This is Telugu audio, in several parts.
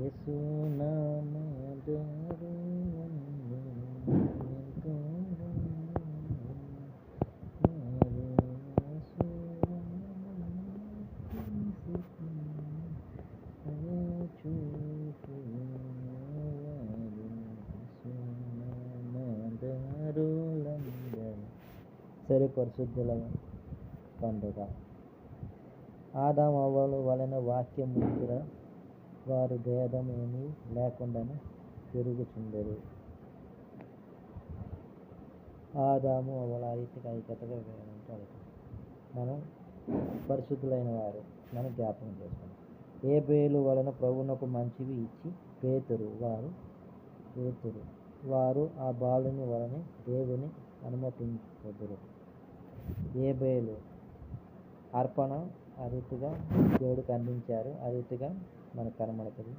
యేసు నామధేయము ఎంతో సరే పరిశుద్ధుల పండుగ. ఆదాము అవ్వల వలన వాక్యం ముందుర వారు భేదమేమీ లేకుండానే పెరుగుచుండరు. ఆదాము అవ్వల రీతిగా ఐక్యతగా ఉంటారు. మనం పరిశుద్ధులైన వారు మనం జ్ఞాపకం చేసుకుంటాం. ఏబేలు వలన ప్రభువునకు మంచివి ఇచ్చి పేతురు వారు ఆ బాలుని వలన దేవుని అనుమతించదురు. ఏబేలు అర్పణ ఆ రీతిగా దేవుడికి అందించారు. ఆ రీతిగా మనకు కనబడుతుంది.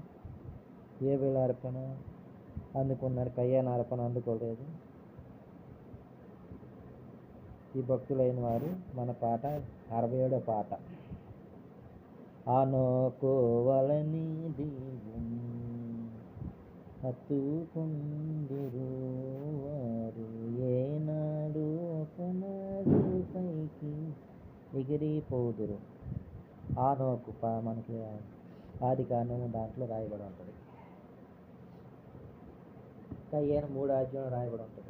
ఏబేలు అర్పణ అందుకున్నారు, కయ్యాన అర్పణ అందుకోలేదు. ఈ భక్తులైన వారు మన పాట 67వ పాట. ఆనోకు వలని దీవుని హత్తుకొందురు వారు ఏనాడు ఒకనాడు పైకి ఎగిరిపోదురు. ఆనోకు మనకి ఆది కాండము దాంట్లో రాయబడి ఉంటుంది. కయ్యాన 3వ అధ్యాయంలో రాయబడి ఉంటుంది.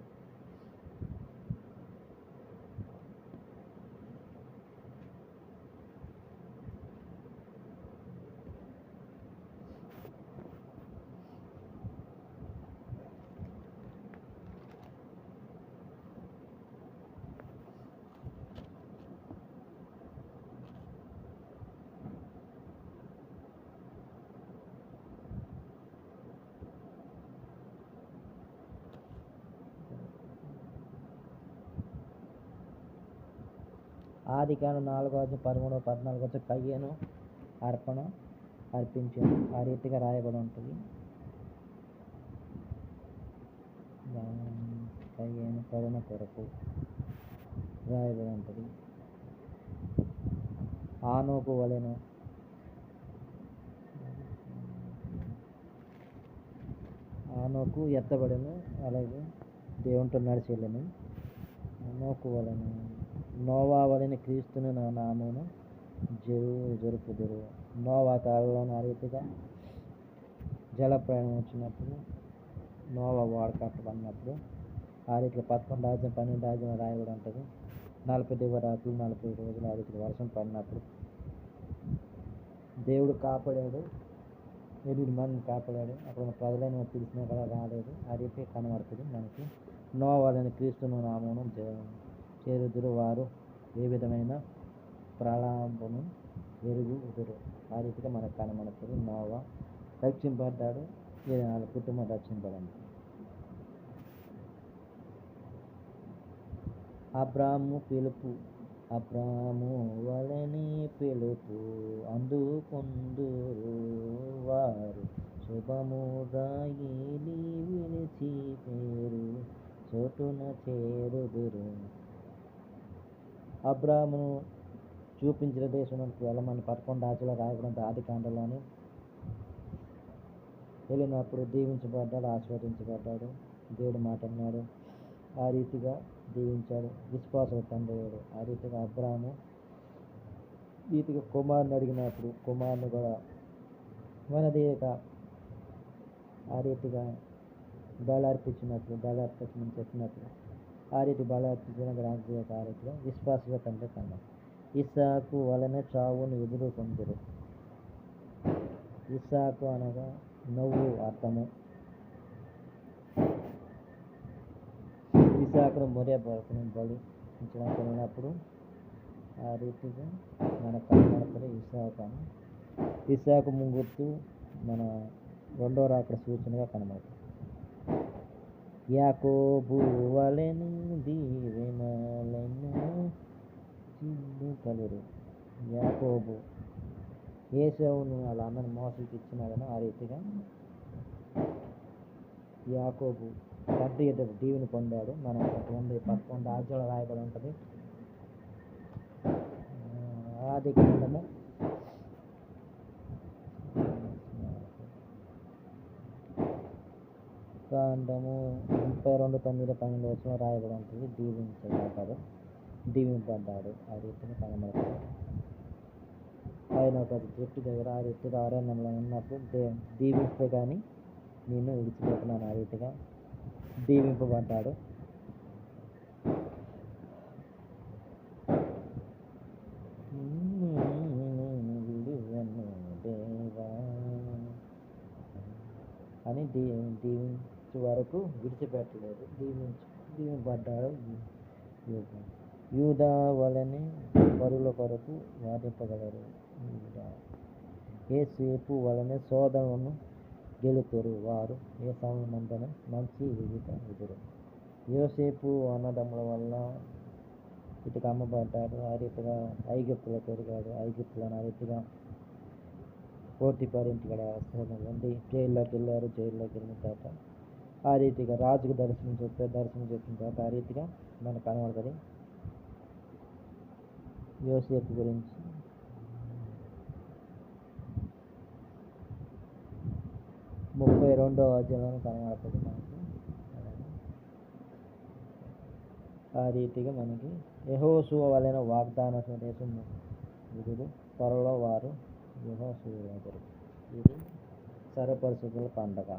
ఆది కాండం 4వ అధ్యాయం 13, 14 కయ్యను అర్పణ అర్పించాను. ఆ రీతిగా రాయబడి ఉంటుంది. కయ్యను కరుణ కొరకు రాయబడి ఉంటుంది. ఆనోకు వలెన ఆనోకు ఎత్తబడను, అలాగే దేవునితో నడిచెళ్ళను. ఆనోకు వలన నోవా వలన క్రీస్తును నా నామమును జరుపుదురు. నోవా కాలంలో ఆ రీతిగా జల ప్రయాణం వచ్చినప్పుడు, నోవా వాడకట్టబడినప్పుడు ఆ రీతిగా 11వ అధ్యాయం 12వ అధ్యాయం రాయబడి ఉంటుంది. 40 దివరాత్రులు 40 రోజులు ఆ రీతిగా వర్షం పడినప్పుడు దేవుడు కాపాడాడు. 8 మందిని కాపాడాడు. అక్కడ ప్రజలైన పిలిచినా కూడా రాలేదు. ఆ రీతిగా కనబడుతుంది మనకి. నోవా వలన క్రీస్తును నామమును చేరుదురు వారు ఏ విధమైన ప్రలాపను ఎరుగుదురు. ఆ రీతిగా మనకు కనబడుతుంది. నోవా రక్షింపడ్డాడు, 24 కుటుంబం రక్షింపబడింది. అబ్రాము పిలుపు. అబ్రాము వలనే పిలుపు అందుకొందురు వారు శుభముగా ఏలి విలిచి పేరు చోటున చేరుదురు. అబ్రామును చూపించిన దేశంలోకి వెళ్ళమని 11వ అధ్యాయంలో రాయబడిన ఆది కాండంలోని వెళ్ళినప్పుడు దీవించబడ్డాడు, ఆశీర్వదించబడ్డాడు. దేవుడు మాట అన్నాడు, ఆ రీతిగా దీవించాడు. విశ్వాసుల తండ్రి. ఆ రీతిగా అబ్రాము రీతిగా కుమారుని అడిగినప్పుడు కుమారుని కూడా వనదేయక ఆ రీతిగా బలార్పించినప్పుడు చెప్పినప్పుడు ఆ రీతి బలార్పించిన రాజకీయ కార్యక్రమం విశ్వాసుల తండ్రి కన్నా. ఇస్సాకు వలన చావును ఎదుర్కొందురు. ఇస్సాకు అనగా నవ్వు అర్థము. ఇస్సాకును మొరే బరుకును బలి ఇచ్చినప్పుడు ఆ రీతిగా మన కనబడుతుంది ఇస్సాకు అని. ఇస్సాకు ముంగుర్తు మన 2వ రాకడ సూచనగా కనబడుతుంది. యాకోబు వలెను దీవెనలను చిల్లుకలురు. యాకోబు ఏశావును వాళ్ళందరినీ మోసకి ఇచ్చినాడని ఆ రీతిగా యాకోబు తండ్రి ఎదురు దీవెని పొందాడు. మనం 11 అధ్యాయంలో రాయబడి ఉంటుంది. ఆది కాండము కాండము 32:9-12 రాయబడి ఉంటుంది. దీవింపబడ్డాడు ఆ రీతిని కనబడతాడు. ఆయన ఒక చెట్టు దగ్గర ఆ రీతిగా అరణ్యంలో ఉన్నప్పుడు దీవిస్తే కానీ నేను విడిచిపెట్టినాను ఆ రీతిగా దీవింపబడ్డాడు. అని దీవించు వరకు విడిచిపెట్టలేదు. దీవింపబడ్డాడు. యూదా వలనే పరుల కొరకు వాదింపగలరు. యేసేపు వలనే శోధనను గెలుతురు. వారు ఏ సమయమందున మంచి విధుడు. యోసేపు అన్నదమ్ముల వల్ల ఇటుక అమ్మబడ్డాడు. ఆ రీతిగా ఐగుప్తులో పెరిగాడు. ఐగుప్తులను ఆ రీతిగా పోటీపర్ ఇంటికాడ ఉండి జైల్లోకి వెళ్ళారు. జైల్లోకి వెళ్ళిన తర్వాత ఆ రీతిగా రాజుకు దర్శనం చెప్పిన తర్వాత ఆ రీతిగా మనకు కనబడుతుంది. యోసేపు గురించి 32వ అధ్యాయంలో కనబడుతుంది మనకి. ఆ రీతిగా మనకి యెహోషువ వలన వాగ్దాన స్వదేశం విధులు త్వరలో వారు యెహోషువ. ఇది సర్వపరిశుద్ధుల పండగ.